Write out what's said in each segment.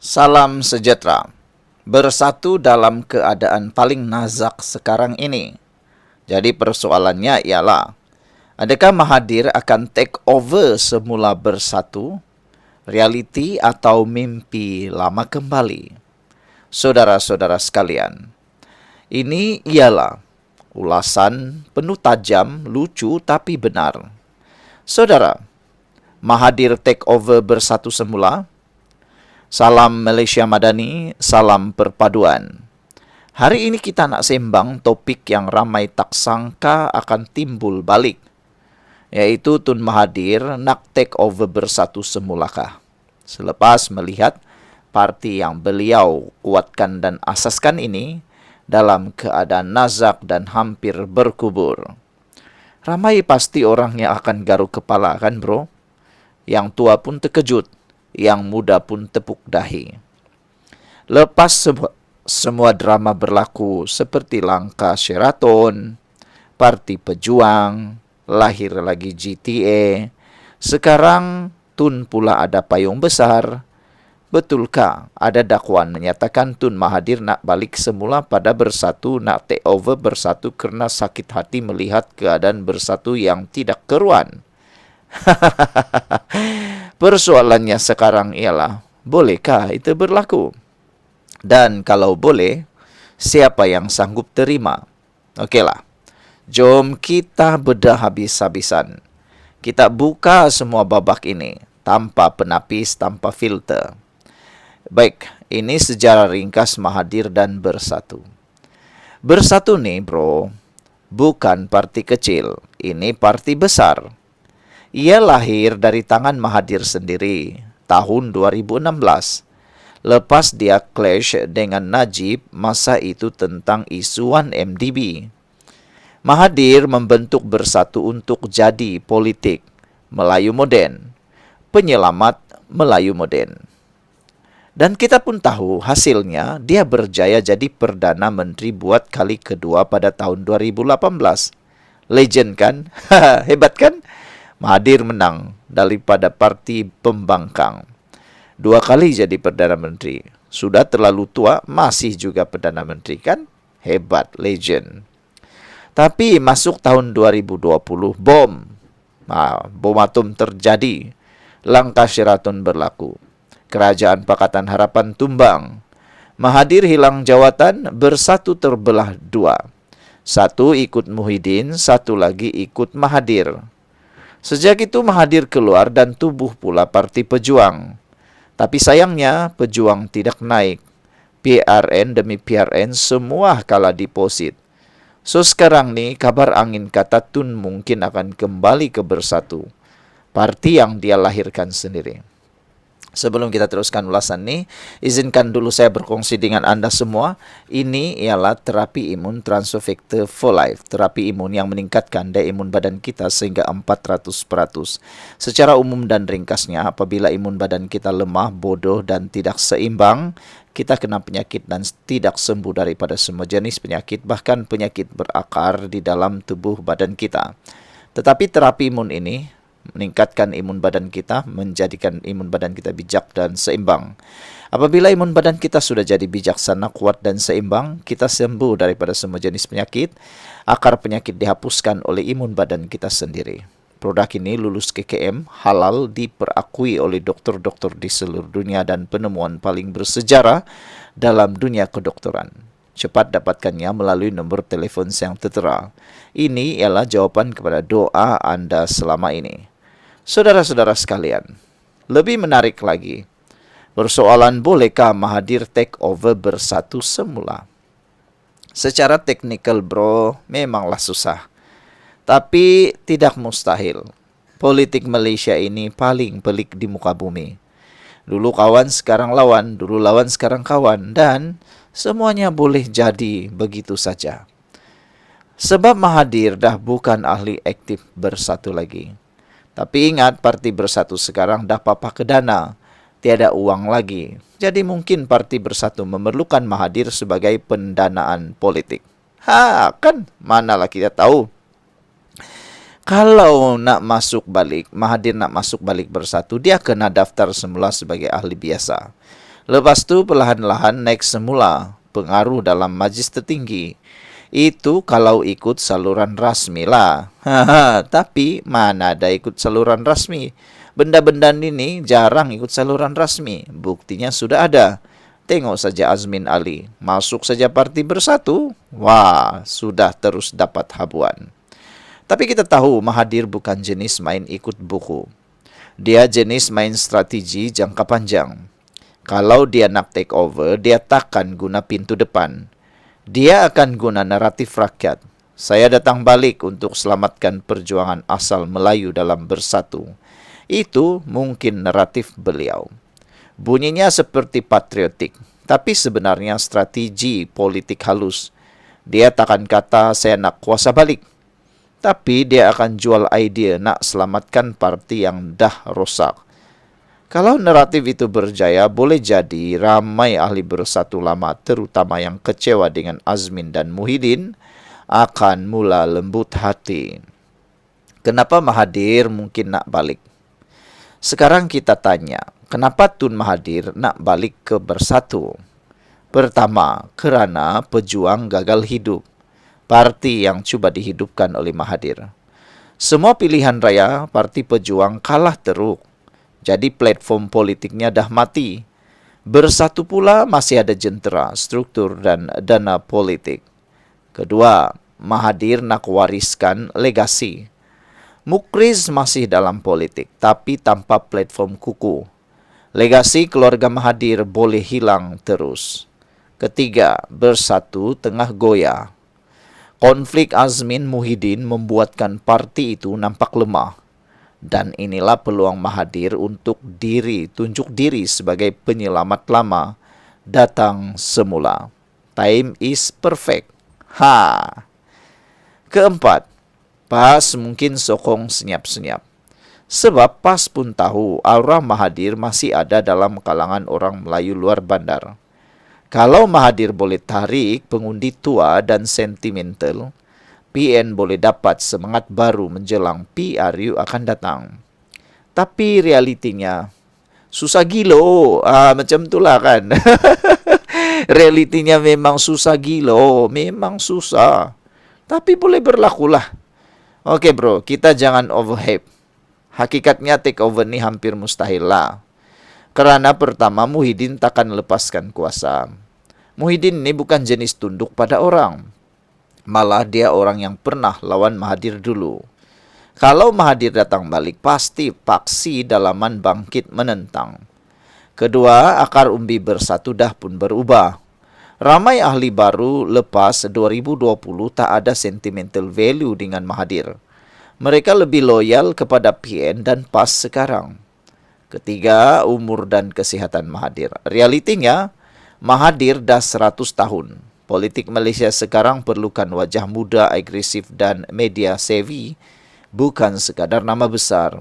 Salam sejahtera. Bersatu dalam keadaan paling nazak sekarang ini. Jadi persoalannya ialah, adakah Mahathir akan take over semula bersatu, realiti atau mimpi lama kembali? Saudara-saudara sekalian, ini ialah ulasan penuh tajam, lucu tapi benar. Saudara, Mahathir take over bersatu semula? Salam Malaysia Madani, salam perpaduan. Hari ini kita nak sembang topik yang ramai tak sangka akan timbul balik, yaitu Tun Mahathir nak take over bersatu semulakah? Selepas melihat parti yang beliau kuatkan dan asaskan ini dalam keadaan nazak dan hampir berkubur. Ramai pasti orang yang akan garuk kepala kan bro? Yang tua pun terkejut, yang muda pun tepuk dahi. Lepas semua drama berlaku seperti langkah Sheraton, Parti Pejuang, lahir lagi GTA, sekarang Tun pula ada payung besar. Betulkah ada dakwaan menyatakan Tun Mahathir nak balik semula pada bersatu, nak take over bersatu kerana sakit hati melihat keadaan bersatu yang tidak keruan? Persoalannya sekarang ialah, bolehkah itu berlaku? Dan kalau boleh, siapa yang sanggup terima? Okeylah, jom kita bedah habis-habisan. Kita buka semua babak ini, tanpa penapis, tanpa filter. Baik, ini sejarah ringkas Mahathir dan Bersatu. Bersatu nih bro, bukan parti kecil, ini parti besar. Ia lahir dari tangan Mahathir sendiri tahun 2016. Lepas dia clash dengan Najib masa itu tentang isu 1MDB. Mahathir membentuk Bersatu untuk jadi politik Melayu moden, penyelamat Melayu moden. Dan kita pun tahu hasilnya dia berjaya jadi Perdana Menteri buat kali kedua pada tahun 2018. Legend kan? Hebat kan? Mahathir menang daripada parti pembangkang. 2 kali jadi Perdana Menteri. Sudah terlalu tua, masih juga Perdana Menteri kan? Hebat, legend. Tapi masuk tahun 2020, bom atom terjadi. Langkah Sheraton berlaku. Kerajaan Pakatan Harapan tumbang. Mahathir hilang jawatan, Bersatu terbelah 2. Satu ikut Muhyiddin, satu lagi ikut Mahathir. Sejak itu Mahathir keluar dan tubuh pula Parti Pejuang. Tapi sayangnya Pejuang tidak naik. PRN demi PRN semua kalah deposit. So sekarang ni kabar angin kata Tun mungkin akan kembali ke Bersatu, parti yang dia lahirkan sendiri. Sebelum kita teruskan ulasan ni, izinkan dulu saya berkongsi dengan anda semua. Ini ialah terapi imun Transofector for Life. Terapi imun yang meningkatkan daya imun badan kita sehingga 400%. Secara umum dan ringkasnya, apabila imun badan kita lemah, bodoh dan tidak seimbang, kita kena penyakit dan tidak sembuh daripada semua jenis penyakit, bahkan penyakit berakar di dalam tubuh badan kita. Tetapi terapi imun ini meningkatkan imun badan kita, menjadikan imun badan kita bijak dan seimbang. Apabila imun badan kita sudah jadi bijaksana, kuat dan seimbang, kita sembuh daripada semua jenis penyakit. Akar penyakit dihapuskan oleh imun badan kita sendiri. Produk ini lulus KKM, halal, diperakui oleh doktor-doktor di seluruh dunia dan penemuan paling bersejarah dalam dunia kedokteran. Cepat dapatkannya melalui nombor telefon yang tertera. Ini ialah jawapan kepada doa anda selama ini. Saudara-saudara sekalian, lebih menarik lagi, persoalan bolehkah Mahathir take over Bersatu semula? Secara teknikal bro, memanglah susah. Tapi tidak mustahil. Politik Malaysia ini paling pelik di muka bumi. Dulu kawan, sekarang lawan, dulu lawan, sekarang kawan. Dan semuanya boleh jadi begitu saja. Sebab Mahathir dah bukan ahli aktif Bersatu lagi. Tapi ingat, Parti Bersatu sekarang dah papa ke dana. Tiada uang lagi. Jadi mungkin Parti Bersatu memerlukan Mahathir sebagai pendanaan politik. Kan? Manalah kita tahu. Kalau nak masuk balik, Mahathir nak masuk balik Bersatu, dia kena daftar semula sebagai ahli biasa. Lepas tu perlahan-lahan naik semula pengaruh dalam majlis tertinggi. Itu kalau ikut saluran rasmi lah. Tapi mana ada ikut saluran rasmi. Benda-benda ini jarang ikut saluran rasmi. Buktinya sudah ada. Tengok saja Azmin Ali. Masuk saja Parti Bersatu. Wah, sudah terus dapat habuan. Tapi kita tahu Mahathir bukan jenis main ikut buku. Dia jenis main strategi jangka panjang. Kalau dia nak take over, dia takkan guna pintu depan. Dia akan guna naratif rakyat. Saya datang balik untuk selamatkan perjuangan asal Melayu dalam bersatu. Itu mungkin naratif beliau. Bunyinya seperti patriotik, tapi sebenarnya strategi politik halus. Dia takkan kata saya nak kuasa balik. Tapi dia akan jual idea nak selamatkan parti yang dah rosak. Kalau naratif itu berjaya, boleh jadi ramai ahli Bersatu lama, terutama yang kecewa dengan Azmin dan Muhyiddin, akan mula lembut hati. Kenapa Mahathir mungkin nak balik? Sekarang kita tanya, kenapa Tun Mahathir nak balik ke Bersatu? Pertama, kerana pejuang gagal hidup. Parti yang cuba dihidupkan oleh Mahathir. Semua pilihan raya Parti Pejuang kalah teruk. Jadi platform politiknya dah mati. Bersatu pula masih ada jentera, struktur dan dana politik. Kedua, Mahathir nak wariskan legasi. Mukriz masih dalam politik, tapi tanpa platform kukuh. Legasi keluarga Mahathir boleh hilang terus. Ketiga, Bersatu tengah goyah. Konflik Azmin Muhyiddin membuatkan parti itu nampak lemah. Dan inilah peluang Mahathir untuk tunjuk diri sebagai penyelamat lama datang semula. Time is perfect. Keempat, PAS mungkin sokong senyap-senyap. Sebab PAS pun tahu aura Mahathir masih ada dalam kalangan orang Melayu luar bandar. Kalau Mahathir boleh tarik pengundi tua dan sentimental, PN boleh dapat semangat baru menjelang PRU akan datang. Tapi realitinya susah gilo. Macam itulah kan. Realitinya memang susah gilo. Memang susah. Tapi boleh berlakulah. Okey bro, kita jangan overhype. Hakikatnya take over ni hampir mustahil lah. Kerana pertama Muhyiddin takkan lepaskan kuasa. Muhyiddin ni bukan jenis tunduk pada orang. Malah dia orang yang pernah lawan Mahathir dulu. Kalau Mahathir datang balik, pasti paksi dalaman bangkit menentang. Kedua, akar umbi Bersatu dah pun berubah. Ramai ahli baru lepas 2020 tak ada sentimental value dengan Mahathir. Mereka lebih loyal kepada PN dan PAS sekarang. Ketiga, umur dan kesihatan Mahathir. Realitinya, Mahathir dah 100 tahun. Politik Malaysia sekarang perlukan wajah muda, agresif dan media savvy, bukan sekadar nama besar.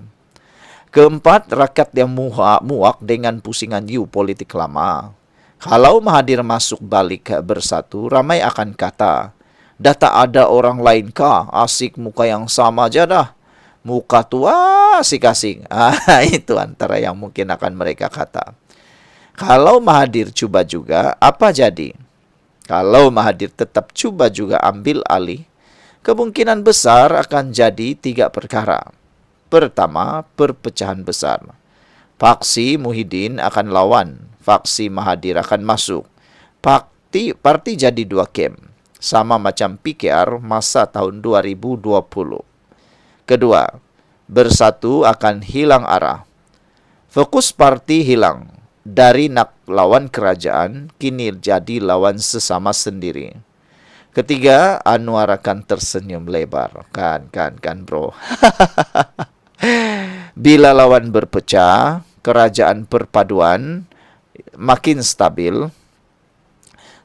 Keempat, rakyat yang muak dengan pusingan politik lama. Kalau Mahathir masuk balik ke Bersatu, ramai akan kata, dah tak ada orang lain kah? Asik muka yang sama aja dah. Muka tua asik-asik. Itu antara yang mungkin akan mereka kata. Kalau Mahathir cuba juga, apa jadi? Kalau Mahathir tetap cuba juga ambil alih, kemungkinan besar akan jadi 3 perkara. Pertama, perpecahan besar. Faksi Muhyiddin akan lawan, faksi Mahathir akan masuk. Parti jadi 2 kem, sama macam PKR masa tahun 2020. Kedua, Bersatu akan hilang arah. Fokus parti hilang. Dari nak lawan kerajaan, kini jadi lawan sesama sendiri. Ketiga, Anwar akan tersenyum lebar. Kan bro. Bila lawan berpecah, kerajaan perpaduan makin stabil.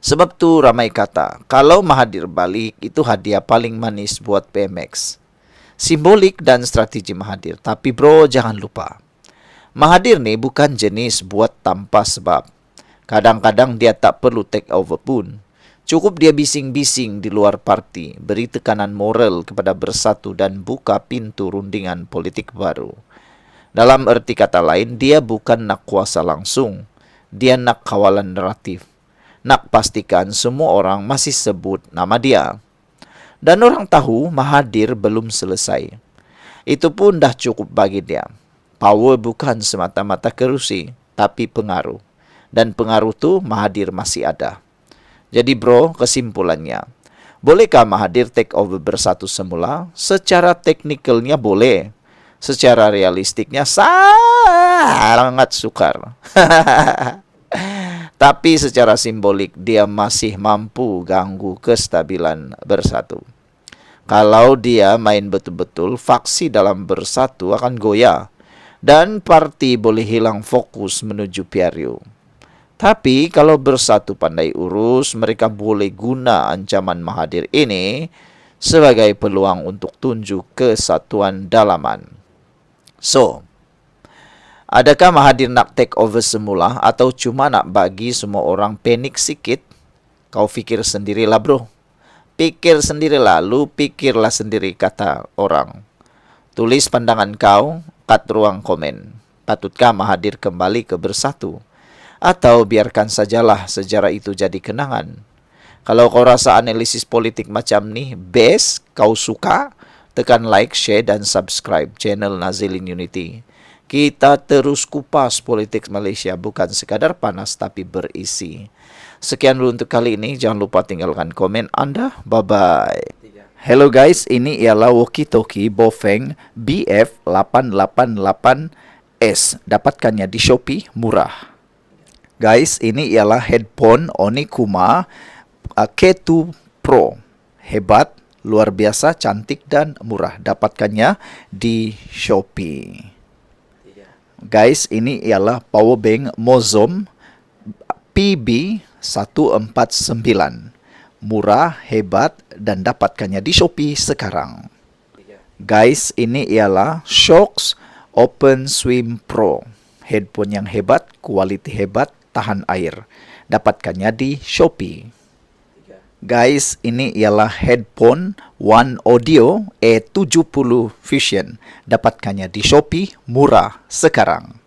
Sebab tu ramai kata, kalau Mahathir balik, itu hadiah paling manis buat PMX. Simbolik dan strategi Mahathir. Tapi bro, jangan lupa. Mahathir ni bukan jenis buat tanpa sebab. Kadang-kadang dia tak perlu take over pun. Cukup dia bising-bising di luar parti, beri tekanan moral kepada Bersatu dan buka pintu rundingan politik baru. Dalam erti kata lain, dia bukan nak kuasa langsung. Dia nak kawalan naratif. Nak pastikan semua orang masih sebut nama dia. Dan orang tahu Mahathir belum selesai. Itu pun dah cukup bagi dia. Power bukan semata-mata kerusi, tapi pengaruh. Dan pengaruh tu Mahathir masih ada. Jadi bro, kesimpulannya, bolehkah Mahathir take over Bersatu semula? Secara teknikalnya boleh. Secara realistiknya sangat sukar. Tapi secara simbolik dia masih mampu ganggu kestabilan Bersatu. Kalau dia main betul-betul, faksi dalam Bersatu akan goyah. Dan parti boleh hilang fokus menuju PRU. Tapi kalau Bersatu pandai urus, mereka boleh guna ancaman Mahathir ini sebagai peluang untuk tunjuk kesatuan dalaman. So, adakah Mahathir nak take over semula atau cuma nak bagi semua orang panik sikit? Kau fikir sendirilah bro. Pikir sendirilah, lu pikirlah sendiri kata orang. Tulis pandangan kau kat ruang komen. Patutkah Mahathir kembali ke Bersatu? Atau biarkan sajalah sejarah itu jadi kenangan? Kalau kau rasa analisis politik macam ni best, kau suka, tekan like, share dan subscribe channel Nazilin Unity. Kita terus kupas politik Malaysia, bukan sekadar panas tapi berisi. Sekian dulu untuk kali ini. Jangan lupa tinggalkan komen anda. Bye-bye. Hello guys, ini ialah walkie-talkie Bofeng BF888S. Dapatkannya di Shopee, murah. Guys, ini ialah headphone Onikuma K2 Pro. Hebat, luar biasa, cantik dan murah. Dapatkannya di Shopee. Guys, ini ialah power bank Mozom PB149. Murah, hebat dan dapatkannya di Shopee sekarang. Guys, ini ialah Shocks Open Swim Pro. Headphone yang hebat, kualiti hebat, tahan air. Dapatkannya di Shopee. Guys, ini ialah headphone One Audio E70 Fusion. Dapatkannya di Shopee, murah sekarang.